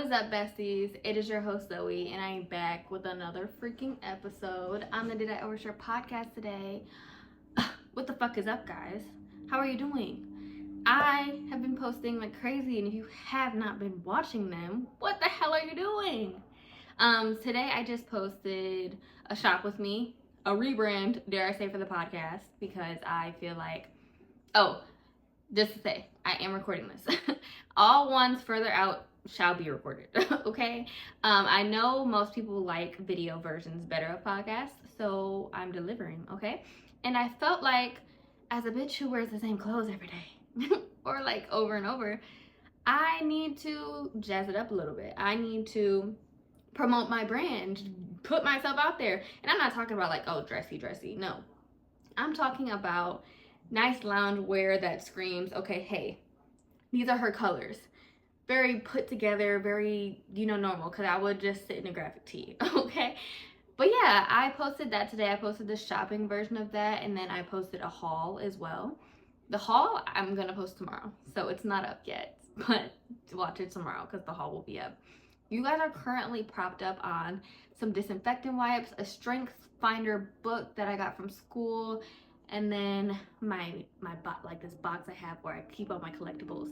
What is up, besties? It is your host Zoe, and I am back with another freaking episode on the Did I Overshare podcast today. What the fuck is up, guys? How are you doing? I have been posting like crazy, and if you have not been watching them, what the hell are you doing? Today I just posted a shop with me, a rebrand, dare I say, for the podcast, because I feel like, just to say, I am recording this. All ones further out shall be recorded. Okay. I know most people like video versions better of podcasts, so I'm delivering. Okay. And I felt like, as a bitch who wears the same clothes every day or like over and over, I need to jazz it up a little bit. I need to promote my brand, put myself out there. And I'm not talking about like, oh, dressy. No, I'm talking about nice lounge wear that screams, okay, hey, these are her colors. Very put together, very, normal, because I would just sit in a graphic tee, okay? But yeah, I posted that today. I posted the shopping version of that, and then I posted a haul as well. The haul I'm going to post tomorrow, so it's not up yet, but watch it tomorrow because the haul will be up. You guys are currently propped up on some disinfectant wipes, a strength finder book that I got from school, and then my like this box I have where I keep all my collectibles.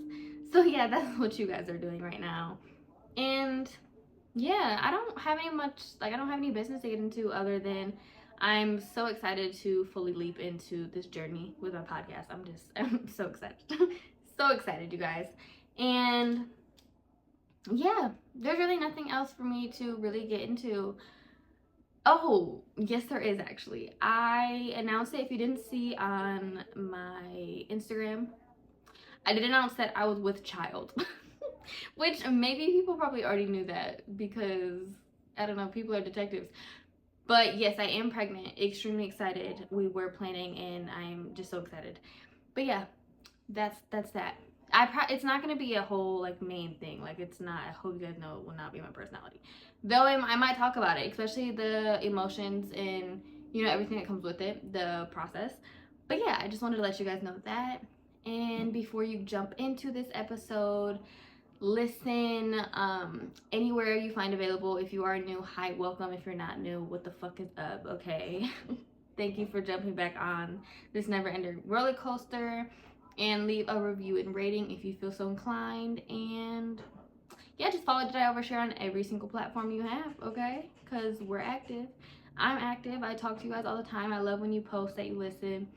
So yeah, that's what you guys are doing right now. And yeah, I don't have any business to get into other than I'm so excited to fully leap into this journey with my podcast. I'm so excited. So excited, you guys. And yeah, there's really nothing else for me to really get into. Oh, yes, there is actually. I announced it. If you didn't see on my Instagram, I did announce that I was with child. Which maybe people probably already knew that because, I don't know, people are detectives. But yes, I am pregnant. Extremely excited. We were planning and I'm just so excited. But yeah, that's that. It's not gonna be a whole like main thing. Like, it's not. I hope you guys know it will not be my personality. Though I might talk about it, especially the emotions and everything that comes with it, the process. But yeah, I just wanted to let you guys know that. And before you jump into this episode, listen anywhere you find available. If you are new, hi, welcome. If you're not new, what the fuck is up? Okay. Thank you for jumping back on this never-ending roller coaster. And leave a review and rating if you feel so inclined. And yeah, just follow Did I Overshare on every single platform you have, okay? Because we're active. I'm active. I talk to you guys all the time. I love when you post that you listen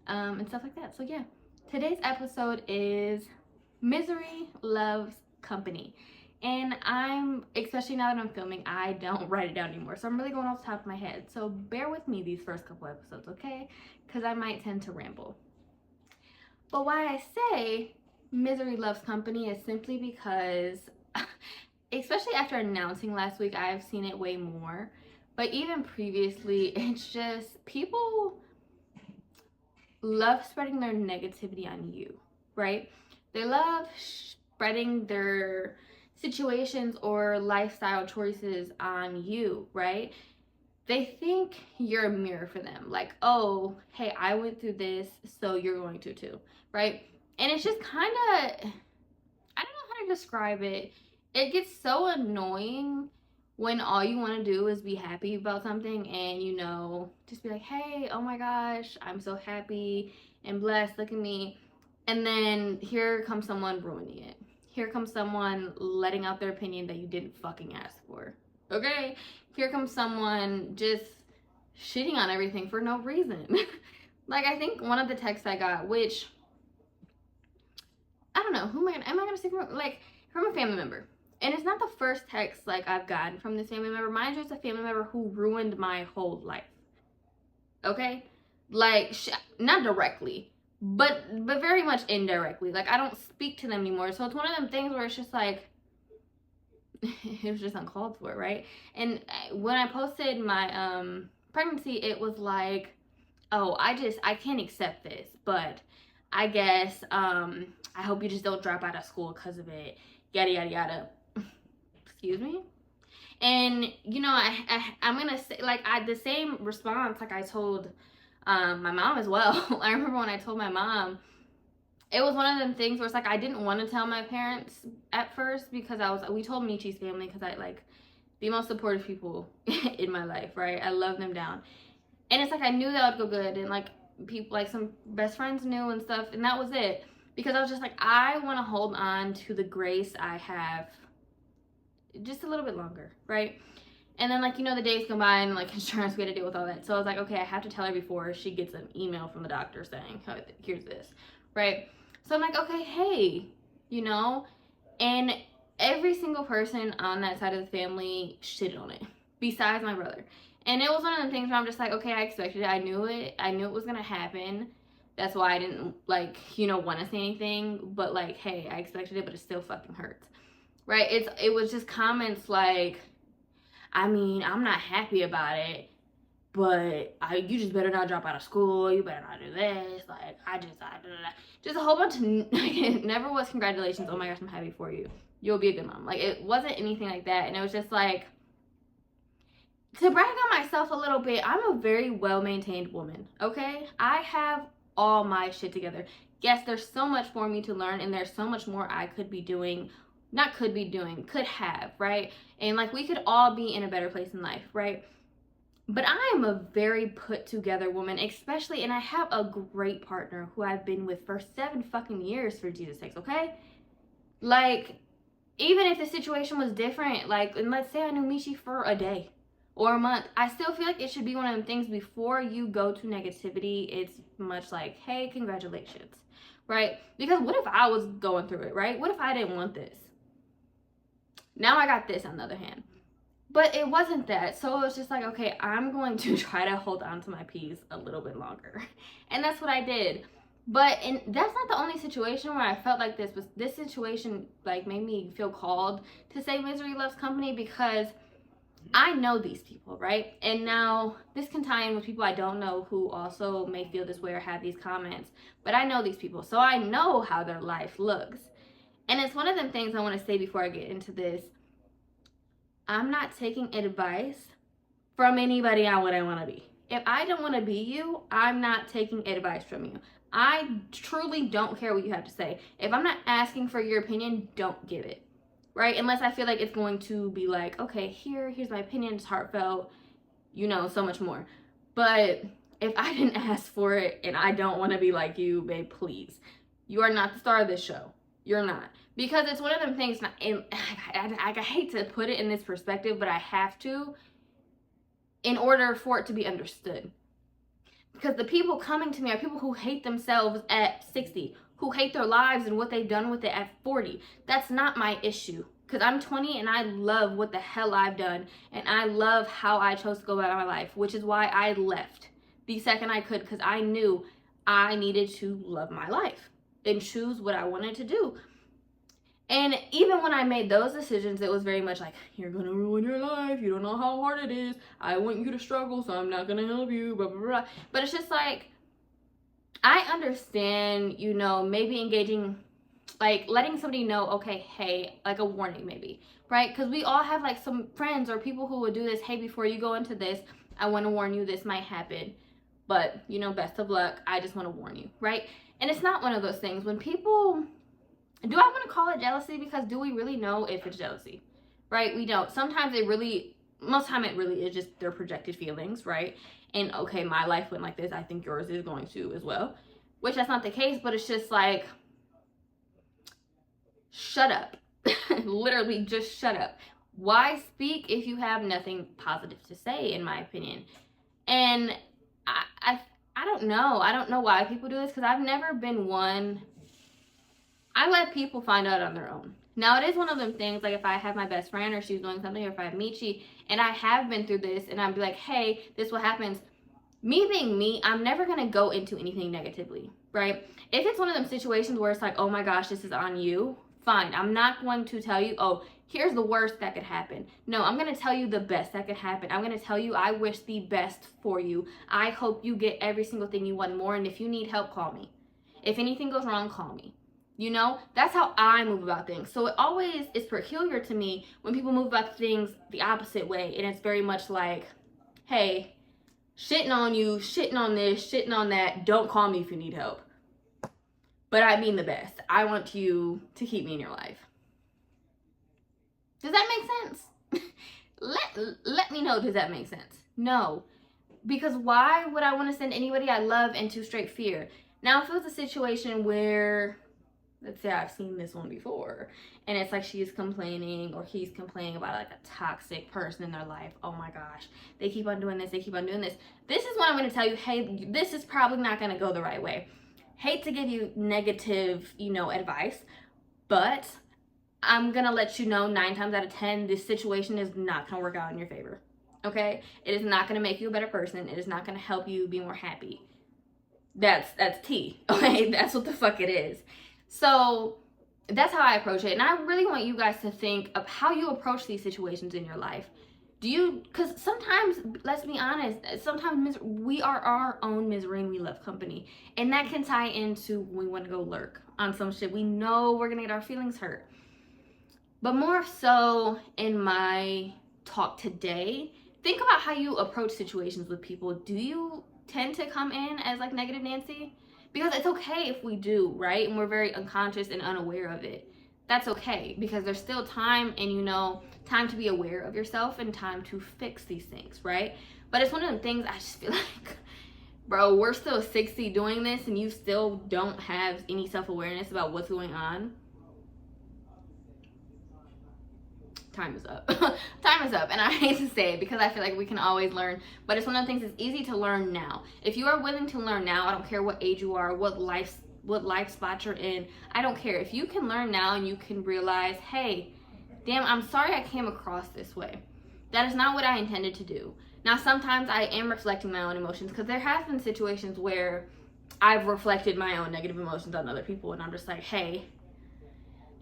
and stuff like that. So yeah, today's episode is Misery Loves Company. And especially now that I'm filming, I don't write it down anymore. So I'm really going off the top of my head. So bear with me these first couple episodes, okay? Because I might tend to ramble. But why I say Misery Loves Company is simply because, especially after announcing last week, I've seen it way more. But even previously, it's just people love spreading their negativity on you, right? They love spreading their situations or lifestyle choices on you, right? They think you're a mirror for them. Like, oh, hey, I went through this, so you're going to too, right? And it's just kind of, I don't know how to describe it. It gets so annoying when all you want to do is be happy about something and, just be like, hey, oh my gosh, I'm so happy and blessed, look at me. And then here comes someone ruining it. Here comes someone letting out their opinion that you didn't fucking ask for. Okay, here comes someone just shitting on everything for no reason. Like, I think one of the texts I got, which I don't know, am I gonna say from a family member. And it's not the first text like I've gotten from this family member. Mind you, it's a family member who ruined my whole life. Okay, like not directly, but very much indirectly. Like, I don't speak to them anymore. So it's one of them things where it's just like, it was just uncalled for, right? And when I posted my pregnancy, it was like, oh, I can't accept this, but I guess I hope you just don't drop out of school because of it, yada yada yada. Excuse me. And I'm gonna say, like, the same response like I told my mom as well. I remember when I told my mom, it was one of them things where it's like I didn't want to tell my parents at first because we told Michi's family because I like the most supportive people in my life, right? I love them down. And it's like I knew that would go good, and like people, like some best friends knew and stuff, and that was it. Because I was just like, I want to hold on to the grace I have just a little bit longer, right? And then, like, you know, the days go by and like insurance, we had to deal with all that. So I was like, okay, I have to tell her before she gets an email from the doctor saying, oh, here's this, right? So I'm like, okay, hey, you know, and every single person on that side of the family shitted on it, besides my brother. And it was one of the things where I'm just like, okay, I expected it. I knew it was gonna happen. That's why I didn't, like, you know, want to say anything. But like, hey, I expected it, but it still fucking hurts, right? It was just comments like, I mean, I'm not happy about it, but you just better not drop out of school. You better not do this. Like, just a whole bunch of, like, it never was congratulations. Oh my gosh, I'm happy for you. You'll be a good mom. Like, it wasn't anything like that. And it was just like, to brag on myself a little bit, I'm a very well-maintained woman, okay? I have all my shit together. Yes, there's so much for me to learn, and there's so much more I could be doing, could have, right? And like, we could all be in a better place in life, right? But I am a very put together woman, especially, and I have a great partner who I've been with for 7 fucking years, for Jesus sakes, okay? Like, even if the situation was different, like, and let's say I knew Michi for a day or a month, I still feel like it should be one of them things before you go to negativity. It's much like, hey, congratulations, right? Because what if I was going through it, right? What if I didn't want this? Now I got this, on the other hand. But it wasn't that. So it was just like, okay, I'm going to try to hold on to my peace a little bit longer. And that's what I did. But and that's not the only situation where I felt like this. Was this situation like made me feel called to say misery loves company, because I know these people, right? And now this can tie in with people I don't know who also may feel this way or have these comments. But I know these people, so I know how their life looks. And it's one of them things I want to say before I get into this. I'm not taking advice from anybody on what I want to be. If I don't want to be you, I'm not taking advice from you. I truly don't care what you have to say. If I'm not asking for your opinion, don't give it, right? Unless I feel like it's going to be like, okay, here's my opinion, it's heartfelt, you know, so much more. But if I didn't ask for it and I don't want to be like you, babe, please. You are not the star of this show. You're not. Because it's one of them things, and I hate to put it in this perspective, but I have to, in order for it to be understood. Because the people coming to me are people who hate themselves at 60, who hate their lives and what they've done with it at 40. That's not my issue. Because I'm 20 and I love what the hell I've done. And I love how I chose to go about my life, which is why I left the second I could, because I knew I needed to love my life and choose what I wanted to do. And even when I made those decisions, it was very much like, you're gonna ruin your life, you don't know how hard it is, I want you to struggle, so I'm not gonna help you, blah, blah, blah. But it's just like, I understand, you know, maybe engaging, like letting somebody know, okay, hey, like a warning maybe, right? Because we all have like some friends or people who would do this, hey, before you go into this, I want to warn you, this might happen. But, you know, best of luck, I just want to warn you, right? And it's not one of those things. When people, do I want to call it jealousy? Because do we really know if it's jealousy, right? We don't. Sometimes most time it really is just their projected feelings, right? And okay, my life went like this, I think yours is going to as well. Which that's not the case, but it's just like, shut up. Literally just shut up. Why speak if you have nothing positive to say, in my opinion? And I don't know. I don't know why people do this, because I've never been one. I let people find out on their own. Now, it is one of them things, like if I have my best friend or she's doing something, or if I have Michi and I have been through this and I'd be like, hey, this is what happens. Me being me, I'm never going to go into anything negatively, right? If it's one of them situations where it's like, oh my gosh, this is on you, fine. I'm not going to tell you, oh, here's the worst that could happen. No, I'm going to tell you the best that could happen. I'm going to tell you I wish the best for you. I hope you get every single thing you want more. And if you need help, call me. If anything goes wrong, call me. You know, that's how I move about things. So it always is peculiar to me when people move about things the opposite way. And it's very much like, hey, shitting on you, shitting on this, shitting on that. Don't call me if you need help. but I mean the best. I want you to keep me in your life. Does that make sense? let me know, does that make sense? No. Because why would I want to send anybody I love into straight fear? Now, if it was a situation where, let's say I've seen this one before, and it's like she's complaining or he's complaining about like a toxic person in their life. Oh my gosh, they keep on doing this, they keep on doing this. This is when I'm going to tell you, hey, this is probably not going to go the right way. Hate to give you negative, advice, but I'm going to let you know 9 times out of 10, this situation is not going to work out in your favor. Okay? It is not going to make you a better person. It is not going to help you be more happy. That's tea. Okay? That's what the fuck it is. So that's how I approach it. And I really want you guys to think of how you approach these situations in your life. Because sometimes, let's be honest, sometimes we are our own misery and we love company. And that can tie into when we want to go lurk on some shit. We know we're going to get our feelings hurt. But more so in my talk today, think about how you approach situations with people. Do you tend to come in as like negative Nancy? Because it's okay if we do, right? And we're very unconscious and unaware of it. That's okay, because there's still time and time to be aware of yourself and time to fix these things, right? But it's one of the things I just feel like, bro, we're still 60 doing this and you still don't have any self-awareness about what's going on. Time is up. Time is up. And I hate to say it because I feel like we can always learn, but it's one of the things that's easy to learn now. If you are willing to learn now, I don't care what age you are, what life spot you're in, I don't care. If you can learn now and you can realize, hey, damn, I'm sorry I came across this way. That is not what I intended to do. Now, sometimes I am reflecting my own emotions because there have been situations where I've reflected my own negative emotions on other people and I'm just like, hey,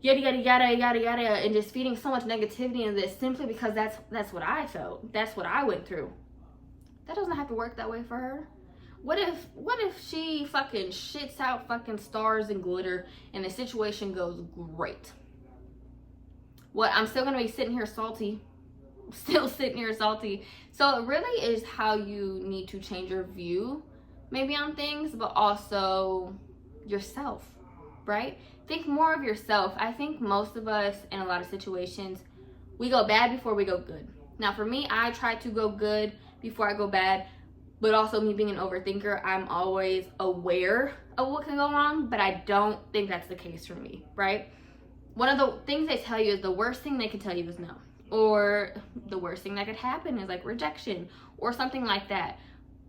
yada yada yada yada yada, and just feeding so much negativity in this simply because that's what I felt. That's what I went through. That doesn't have to work that way for her. What if she fucking shits out fucking stars and glitter and the situation goes great? What, I'm still gonna be sitting here salty. Still sitting here salty. So it really is how you need to change your view maybe on things, but also yourself, right? Think more of yourself. I think most of us in a lot of situations, we go bad before we go good. Now for me, I try to go good before I go bad, but also me being an overthinker, I'm always aware of what can go wrong, but I don't think that's the case for me, right? One of the things they tell you is the worst thing they can tell you is no. Or the worst thing that could happen is like rejection or something like that.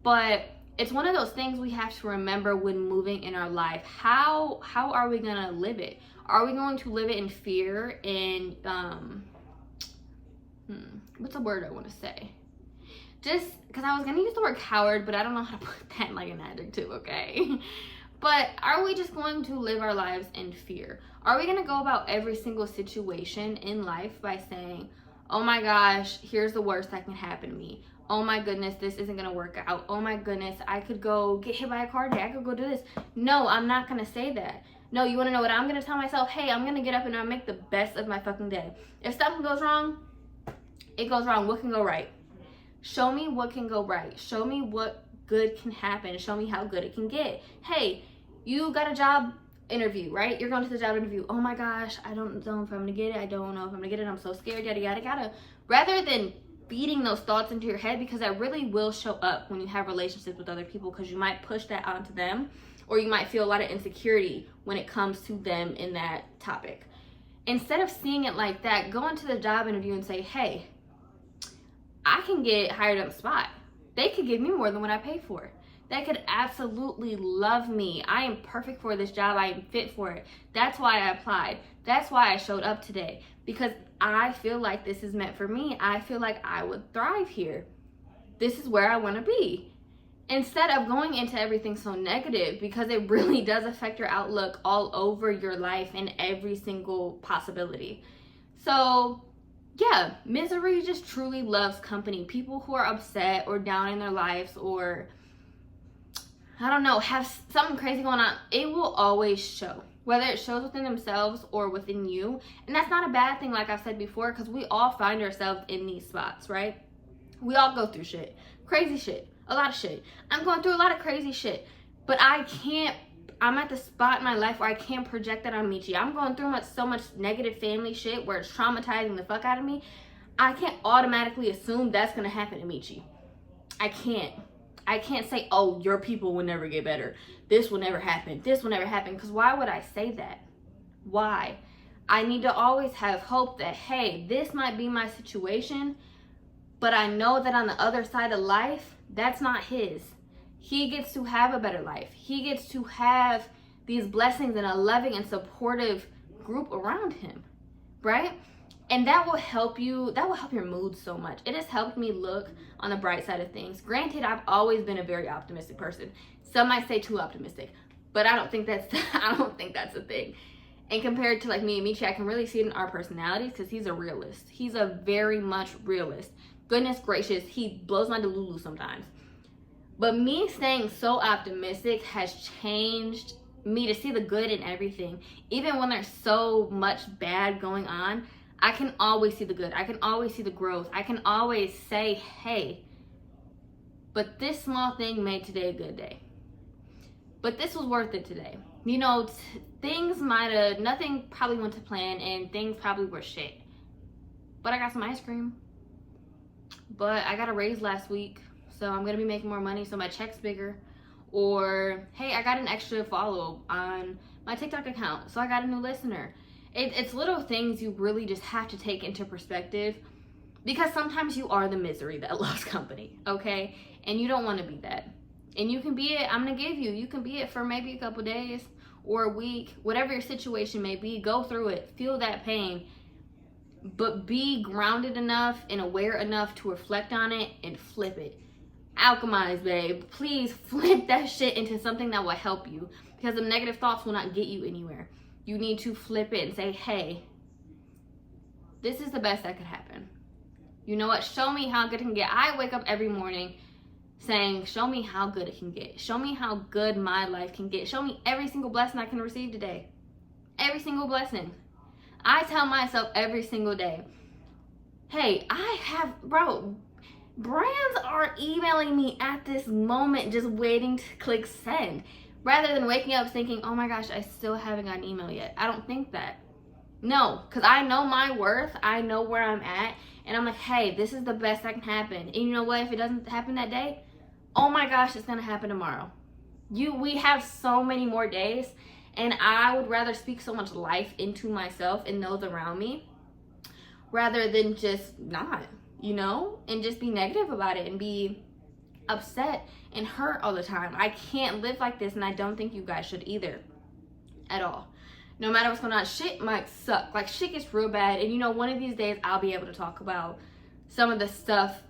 But it's one of those things we have to remember when moving in our life. How are we gonna live it? Are we going to live it in fear and what's a word I want to say? Just because I was gonna use the word coward, but I don't know how to put that in like an adjective, okay? But are we just going to live our lives in fear? Are we gonna go about every single situation in life by saying, oh my gosh, here's the worst that can happen to me. Oh my goodness, this isn't gonna work out. Oh my goodness, I could go get hit by a car today. I could go do this. No, I'm not gonna say that. No, you wanna know what I'm gonna tell myself? Hey, I'm gonna get up and I'm gonna make the best of my fucking day. If something goes wrong, it goes wrong. What can go right? Show me what can go right. Show me what good can happen. Show me how good it can get. Hey, you got a job interview, right? You're going to the job interview. Oh my gosh, I don't know if I'm gonna get it. I don't know if I'm gonna get it. I'm so scared, yada yada yada. Rather than feeding those thoughts into your head, because that really will show up when you have relationships with other people, because you might push that onto them, or you might feel a lot of insecurity when it comes to them in that topic. Instead of seeing it like that, go into the job interview and say, hey, I can get hired on the spot. They could give me more than what I pay for. They could absolutely love me. I am perfect for this job. I am fit for it. That's why I applied. That's why I showed up today, because I feel like this is meant for me. I feel like I would thrive here. This is where I want to be. Instead of going into everything so negative, because it really does affect your outlook all over your life and every single possibility. So yeah, misery just truly loves company. People who are upset or down in their lives, or I don't know, have something crazy going on, it will always show. Whether it shows within themselves or within you. And that's not a bad thing, like I've said before, because we all find ourselves in these spots, right? We all go through shit. Crazy shit. A lot of shit. I'm going through a lot of crazy shit. But I can't I'm at the spot in my life where I can't project that on Michi. I'm going through so much negative family shit where it's traumatizing the fuck out of me. I can't automatically assume that's going to happen to Michi. I can't say, oh, your people will never get better. This will never happen. This will never happen. Because why would I say that? Why? I need to always have hope that, hey, this might be my situation, but I know that on the other side of life, that's not his. He gets to have a better life. He gets to have these blessings and a loving and supportive group around him, right? And that will help you, that will help your mood so much. It has helped me look on the bright side of things. Granted, I've always been a very optimistic person. Some might say too optimistic, but I don't think that's a thing. And compared to like me and Michi, I can really see it in our personalities because he's a realist. He's a very much realist. Goodness gracious, he blows my delulu sometimes. But me staying so optimistic has changed me to see the good in everything. Even when there's so much bad going on, I can always see the good. I can always see the growth. I can always say, hey, but this small thing made today a good day. But this was worth it today. You know, nothing probably went to plan and things probably were shit. But I got some ice cream. But I got a raise last week, so I'm going to be making more money, so my check's bigger. Or, hey, I got an extra follow on my TikTok account, so I got a new listener. It's little things you really just have to take into perspective, because sometimes you are the misery that loves company, okay? And you don't want to be that. And you can be it, I'm going to give you, you can be it for maybe a couple days or a week, whatever your situation may be. Go through it, feel that pain, but be grounded enough and aware enough to reflect on it and flip it. Alchemize, babe. Please flip that shit into something that will help you, because the negative thoughts will not get you anywhere. You need to flip it and say, hey, this is the best that could happen. You know what? Show me how good it can get. I wake up every morning saying, show me how good it can get. Show me how good my life can get. Show me every single blessing I can receive today. Every single blessing. I tell myself every single day, hey, brands are emailing me at this moment just waiting to click send. Rather than waking up thinking, oh my gosh, I still haven't got an email yet. I don't think that. No, because I know my worth. I know where I'm at. And I'm like, hey, this is the best that can happen. And you know what? If it doesn't happen that day, oh my gosh, it's going to happen tomorrow. We have so many more days. And I would rather speak so much life into myself and those around me rather than just not, you know, and just be negative about it and be upset and hurt all the time. I can't live like this, and I don't think you guys should either at all. No matter what's going on, shit might suck. Like, shit gets real bad, and you know, one of these days I'll be able to talk about some of the stuff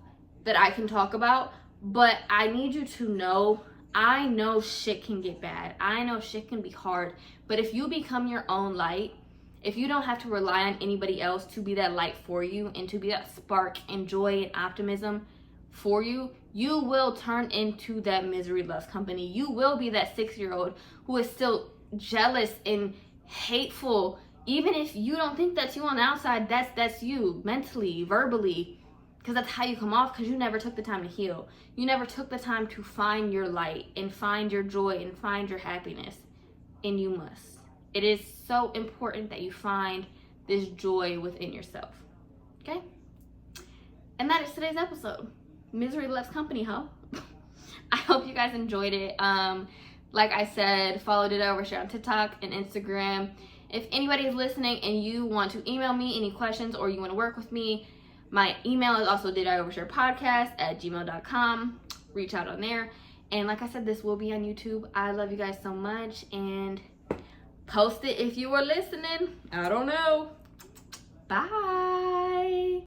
that I can talk about, but I need you to know, I know shit can get bad. I know shit can be hard, but if you become your own light, if you don't have to rely on anybody else to be that light for you and to be that spark and joy and optimism for you, you will turn into that misery loves company. You will be that 6-year-old who is still jealous and hateful. Even if you don't think that's you on the outside, that's you mentally, verbally, because that's how you come off, because you never took the time to heal. You never took the time to find your light and find your joy and find your happiness. And you must. It is so important that you find this joy within yourself. Okay? And that is today's episode. Misery loves company, huh? I hope you guys enjoyed it. Like I said, follow Did I Overshare on TikTok and Instagram. If anybody is listening and you want to email me any questions or you want to work with me, my email is also didoversharepodcast@gmail.com. Reach out on there. And like I said, this will be on YouTube. I love you guys so much, and post it if you are listening. I don't know. Bye.